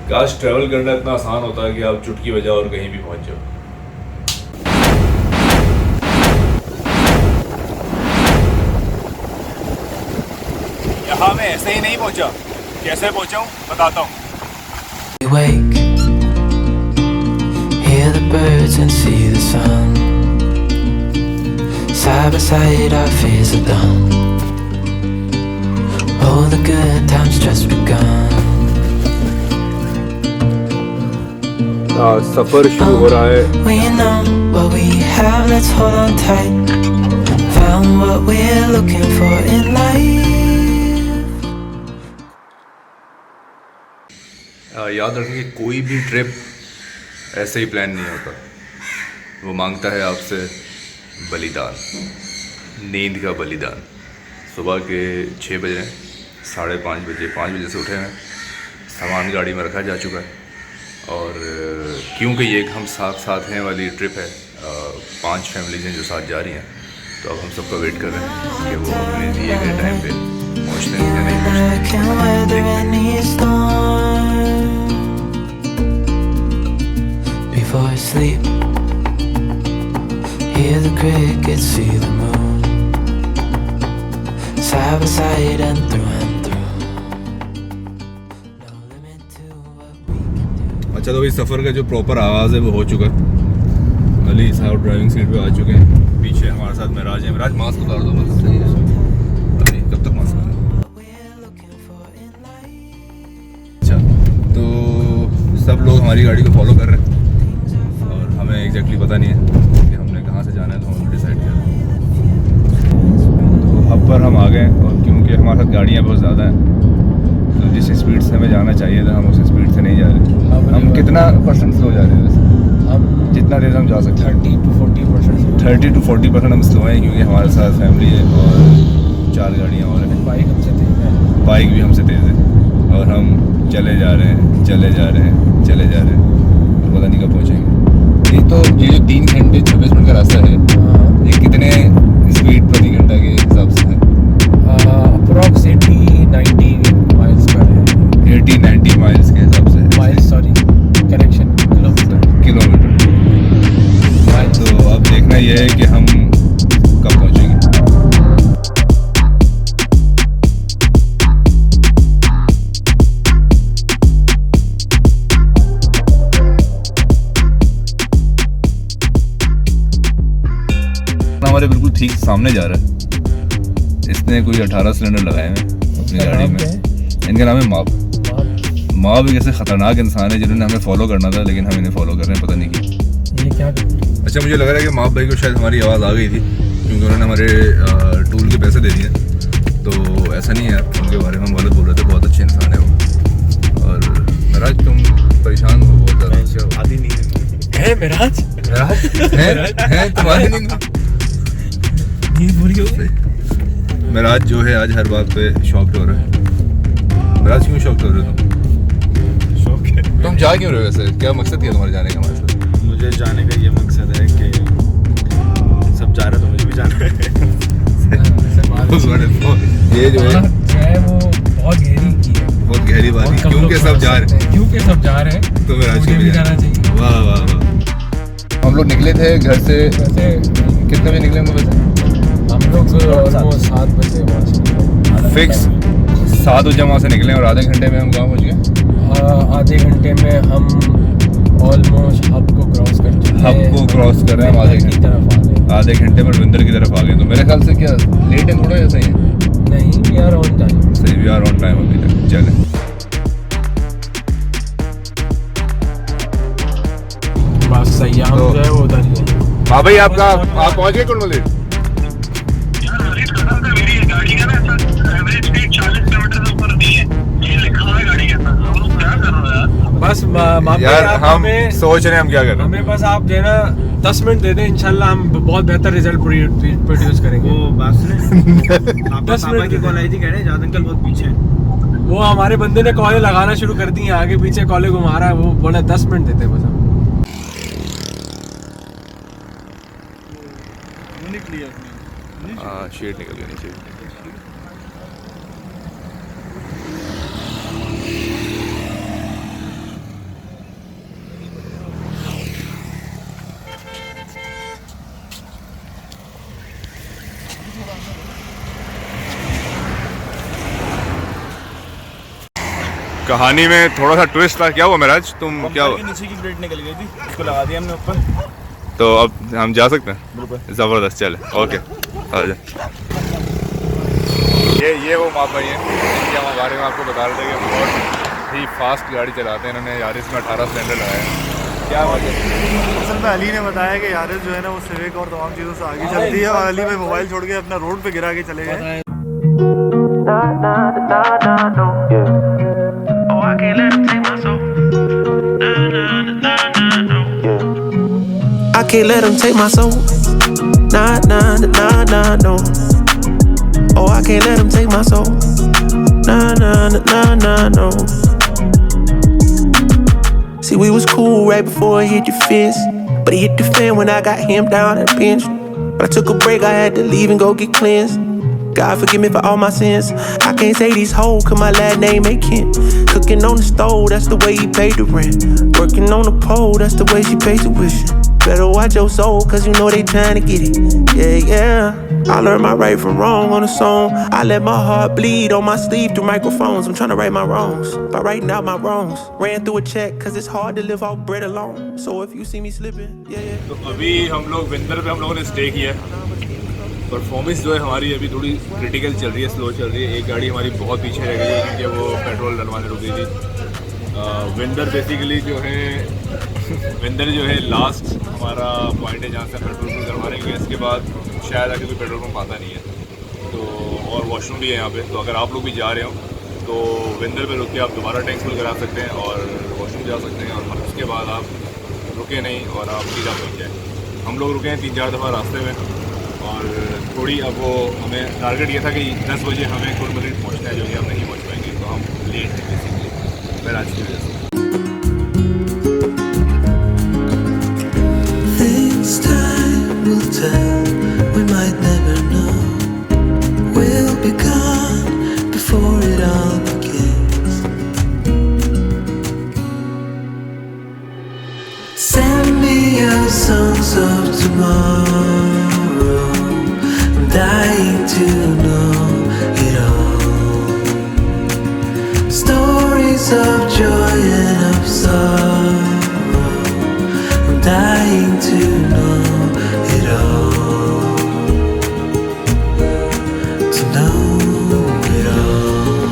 काश ट्रैवल करना इतना आसान होता है कि आप चुटकी बजाओ और कहीं भी पहुंच जाओ। यहाँ मैं ऐसे ही नहीं पहुंचा, कैसे पहुंचा हूँ बताता हूँ। Wake, hear the birds and see the sun. Side by side our fears are done. All the good times just begun. सफर शुरू हो रहा है। We know what we have, let's hold on tight. Found what we're looking for in life. याद रखें कि कोई भी trip ऐसे ही प्लान नहीं होता, वो मांगता है आपसे बलिदान, नींद का बलिदान। सुबह के 6 बजे, 5:30 बजे, 5 बजे से उठे हैं, सामान गाड़ी में रखा जा चुका है। और क्योंकि ये एक हम साथ हैं वाली ट्रिप है, 5 फैमिलीज हैं जो साथ जा रही हैं, तो अब हम सबका वेट कर रहे हैं कि वो अपने दिए गए टाइम पे पहुँचते हैं या नहीं पहुँचते। Before I sleep, hear the crickets, see the moon, side by side and through. No limit to what we can do. अच्छा, तो भाई सफ़र का जो प्रॉपर आवाज़ है वो हो चुका है। अली साहब ड्राइविंग सीट पे आ चुके हैं, पीछे हमारे साथ महराज है। महराज मास्क उतार दो बस। सही है अभी, कब तक मास्क उतार? अच्छा, तो सब लोग हमारी गाड़ी को फॉलो कर रहे हैं और हमें एग्जैक्टली पता नहीं है कि हमने कहाँ से जाना है, तो हम डिसाइड किया। तो अब पर हम आ गए और क्योंकि हमारे साथ गाड़ियाँ बहुत ज़्यादा हैं, तो जिस स्पीड से हमें जाना चाहिए था हम उस स्पीड से नहीं जा रहे। हम कितना परसेंट स्लो जा रहे हैं वैसे? हम जितना तेज़ हम जा सकते हैं 30 to 40% हम स्लो हैं, क्योंकि हमारे साथ फैमिली है और 4 गाड़ियाँ और हैं। बाइक हमसे तेज़ है, बाइक भी हमसे तेज़ है और हम चले जा रहे हैं, चले जा रहे हैं, चले जा रहे हैं, तो पता नहीं कब पहुँचेंगे। ये तो ये जो 3 घंटे 26 मिनट का रास्ता है, ये कितने स्पीड प्रति घंटा के हिसाब से है? अप्रॉक्स 80-90 माइल्स पर है। 80-90 माइल्स के हिसाब से है। Miles, sorry, correction, kilometre. तो अब देखना यह है कि हम कब पहुँचेंगे। हमारे बिल्कुल ठीक सामने जा रहा है। इसने कोई 18 सिलेंडर लगाए हैं अपनी गाड़ी में। इनका नाम है माप। माप एक ऐसे ख़तरनाक इंसान है जिन्होंने हमें फॉलो करना था, लेकिन हम इन्हें फॉलो कर रहे हैं, पता नहीं क्यों। ये क्या? अच्छा, मुझे लग रहा है कि माप भाई को शायद हमारी आवाज़ आ गई थी, क्योंकि उन्होंने हमारे टूल के पैसे दे दिए। तो ऐसा नहीं है, उनके बारे में हम गलत बोल रहे थे, बहुत अच्छे इंसान है वो। और महराज तुम परेशान हो बहुत ज़्यादा? आधी नींद है महराज? है तुम्हारी नींद पूरी हो गई। महराज जो है आज हर बात पे शॉक्ड हो रहा है। महराज क्यों शॉक्ड हो रहे हो तुम? शौक है। तुम जा क्यों रहे हो वैसे? क्या मकसद क्या तुम्हारे जाने का? हमारे साथ मुझे जाने का ये मकसद है कि सब जा रहे तो मुझे भी जाना है। ये जो है वो बहुत गहरी की है, बहुत गहरी बात है, क्योंकि सब जा रहे हैं, क्योंकि सब जा रहे हैं तो महराज मुझे को भी जाना चाहिए। वाह वाह वाह। हम लोग निकले थे घर से, कितने बजे निकले हम वैसे? हम लोग 7 बजे वहाँ से फिक्स 7 बजे वहाँ से निकले और आधे घंटे में हम कहाँ पहुँच गए? आधे घंटे में हम ऑलमोस्ट हब को क्रॉस कर चुके हैं। हब को क्रॉस कर रहे हैं हम आधे की तरफ आ गए। आधे घंटे में रविंदर की तरफ आ गए। तो मेरे ख्याल से क्या लेट है थोड़ा, या सही है? नहीं, वी आर ऑन टाइम। सही, वी आर ऑन टाइम अभी तक। चले बस सही है, हम तो- जो है वो उधर ही है। हाँ भाई, आप पहुँच गए कुल मिले? मेरी गाड़ी का ना एवरेज स्पीड 40 किलोमीटर से ऊपर नहीं है, ये लिखा हुआ है गाड़ी के अंदर। हम लोग क्या कर रहे हैं बस यार? हम सोच रहे हैं हम क्या कर रहे हैं। हमें बस आप जो है ना 10 मिनट दे दें, इंशाल्लाह हम बहुत बेहतर रिजल्ट प्रोड्यूस करेंगे। वो बात सुने, 10 मिनट की कॉल आई थी, कह रहे जाद अंकल बहुत पीछे हैं। वो हमारे बंदे ने कॉलें लगाना शुरू कर दी हैं, आगे पीछे कॉलें घुमा रहा है। वो बोला 10 मिनट देते हैं बस हम। हाँ, शेड निकल गया नीचे। कहानी में थोड़ा सा ट्विस्ट था। क्या हुआ महराज, तुम क्या हुआ? नीचे की प्लेट निकल गई थी, उसको लगा दिया हमने ऊपर। तो अब हम जा सकते हैं? बिल्कुल। ज़बरदस्त, चले ओके आ जाए। ये वो माँ भाई हैं जिनके हम बारे में आपको बता रहे थे कि बहुत ही फास्ट गाड़ी चलाते हैं। इन्होंने यारिस में 18 सिलेंडर लगाया है। क्या बात है? असल में अली ने बताया कि यारिस जो है ना वो सिविक और तमाम चीज़ों से आगे चलती है, और अली भाई मोबाइल छोड़ के अपना रोड पे गिरा के चले गए। I can't let them take my soul. Nah, nah, nah, nah, no. Oh, I can't let them take my soul. Nah, nah, nah, nah, no. See, we was cool right before it hit the fence, but it hit the fan when I got him down at the bench. But I took a break, I had to leave and go get cleansed. God forgive me for all my sins. I can't say these hoes, cause my last name ain't Kent. Cooking on the stove, that's the way he paid the rent. Working on the pole, that's the way she paid tuition. Better watch your soul, cause you know they trying to get it. Yeah, yeah. I learned my right from wrong on a song. I let my heart bleed on my sleeve through microphones. I'm trying to right my wrongs by writing out my wrongs. Ran through a check, cause it's hard to live off bread alone. So if you see me slipping, yeah, yeah. तो अभी हम लोग विंदर पे हम लोगों ने stay किया है। परफॉर्मेंस जो है हमारी अभी थोड़ी क्रिटिकल चल रही है, स्लो चल रही है। एक गाड़ी हमारी बहुत पीछे रह गई है क्योंकि वो पेट्रोल डलवाने रुक गई थी। विंदर बेसिकली जो है विंदर जो है लास्ट हमारा पॉइंट है जहाँ से पेट्रोल पंप करवा रहे हैं। इसके बाद शायद आगे कोई पेट्रोल पंप आता नहीं है। तो और वॉशरूम भी है यहाँ पे, तो अगर आप लोग भी जा रहे हो तो विंदर पे रुक के आप दोबारा टैंक फुल करा सकते हैं और वॉशरूम जा सकते हैं, और उसके बाद आप रुके नहीं और आप सीधा पहुँच जाए। हम लोग रुके हैं 3-4 दफ़ा रास्ते में, और थोड़ी अब वो हमें टारगेट ये था कि 10 बजे हमें कुल पहुँचना है, जो कि हम नहीं पहुँच पाएंगे। तो हम लेट हैं बेसिकली मेरा आज की वजह से। Things time will tell, we might never know. We'll be gone before it all begins. Send me your songs of tomorrow. I'm dying to know it all. Stories of joy and of sorrow. I'm dying to know it all. To know it all.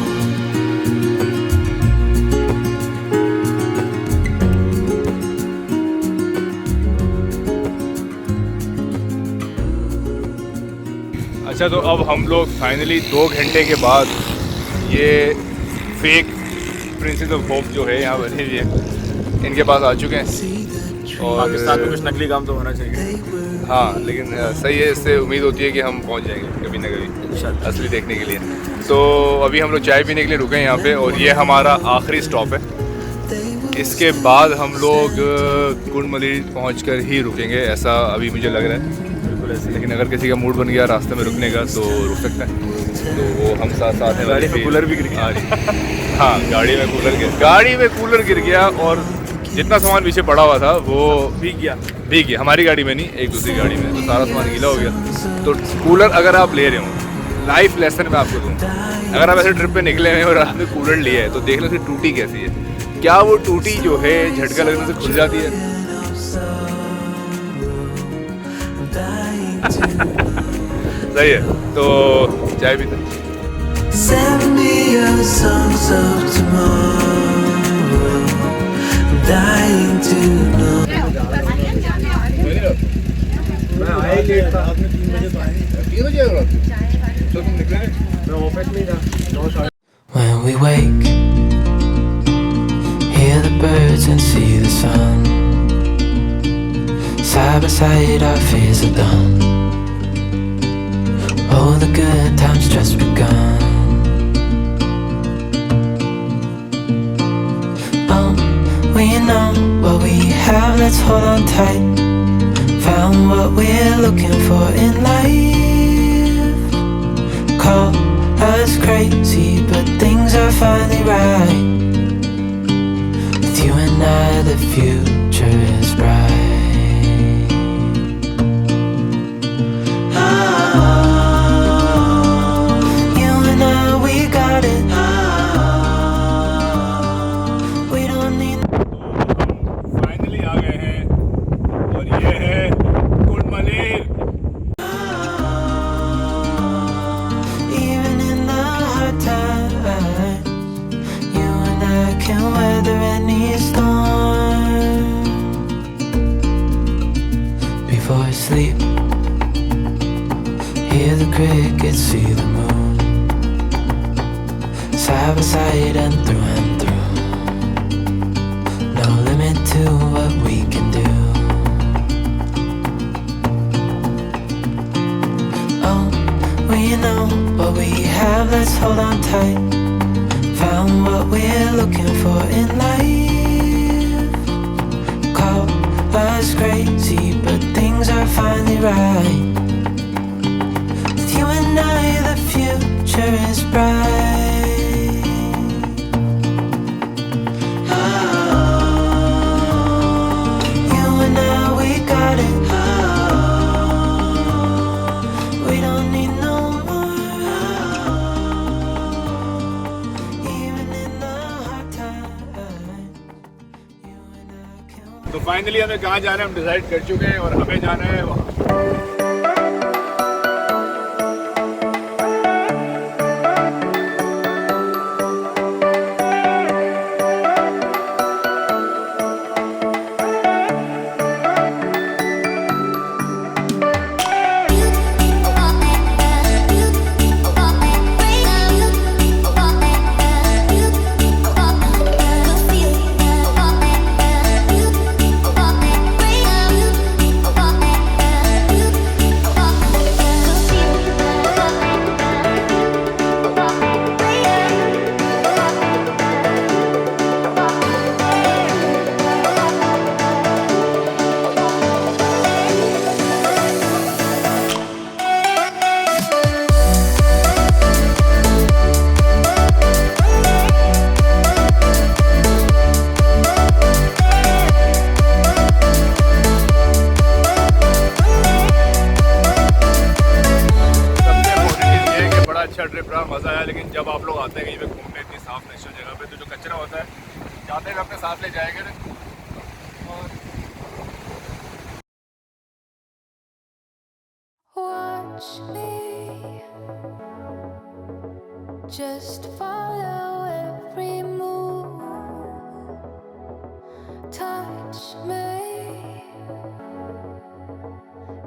अच्छा, तो अब हम लोग finally 2 घंटे के बाद ये fake princess of hope जो है यहाँ बनी हुई है, इनके पास आ चुके हैं। और पाकिस्तान में कुछ नकली काम तो होना चाहिए। हाँ, लेकिन सही है, इससे उम्मीद होती है कि हम पहुँच जाएंगे कभी ना कभी असली देखने के लिए। तो अभी हम लोग चाय पीने के लिए रुके हैं यहाँ पे, और ये हमारा आखिरी स्टॉप है। इसके बाद हम लोग गुड मलीर पहुँच कर ही रुकेंगे, ऐसा अभी मुझे लग रहा है। लेकिन अगर किसी का मूड बन गया रास्ते में रुकने का तो रुक सकता है। तो वो हम साथ हैं। गाड़ी में कूलर भी गिर गया। हाँ, गाड़ी में कूलर गिर गया, और जितना सामान पीछे पड़ा हुआ था वो भीग गया। हमारी गाड़ी में नहीं, एक दूसरी गाड़ी में, तो सारा सामान गीला हो गया। तो कूलर अगर आप ले रहे हो, लाइफ लेसन मैं आपको दूँ, अगर आप ऐसे ट्रिप पे निकले हैं और आपने कूलर लिया है तो देख लो कि टूटी कैसी है। क्या वो टूटी जो है झटका लगने से खुल जाती है? सही है। तो चाय पीते हैं। Send me your songs of tomorrow. I'm dying to know. When we wake, hear the birds and see the sun. Side by side, our fears are done. Oh, the good times just begun. Oh, we know what we have, let's hold on tight. Found what we're looking for in life. Call us crazy, but things are finally right. With you and I, the future is bright. You and I, we got it. don't need finally आ गए हैं और ये है कुंडमलेर। even in the hard times. You and I can weather any storm. Before I sleep, hear the crickets, see the moon, side by side and through. No limit to what we can do. Oh, we know what we have, let's hold on tight. Found what we're looking for in life. Call us crazy, but things are finally right. With you and I, the future is bright. You and I, we got it. We don't need no more. Even in the hard times, you and I can. तो finally हमें कहाँ जाना है हम decide कर चुके हैं और हमें जाना है वहाँ। अच्छा ट्रिप रहा, मज़ा आया। लेकिन जब आप लोग आते हैं कहीं पे घूमने इतनी साफ नेचुरल जगह पे, तो जो कचरा होता है जाते हुए अपने साथ ले जाएंगे। और Watch me, just follow every move. Touch me,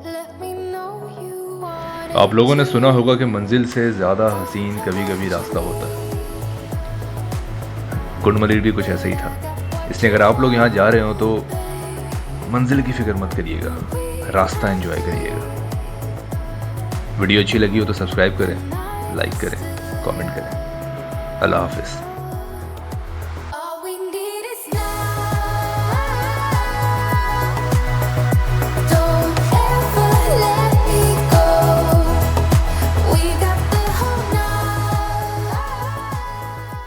let me know you want it. आप लोगों ने सुना होगा कि मंजिल से ज़्यादा हसीन कभी कभी रास्ता होता है। कुंडमलेर भी कुछ ऐसा ही था। इसलिए अगर आप लोग यहाँ जा रहे हो तो मंजिल की फिक्र मत करिएगा, रास्ता एंजॉय करिएगा। वीडियो अच्छी लगी हो तो सब्सक्राइब करें, लाइक करें, कमेंट करें। अल्लाह हाफिज़।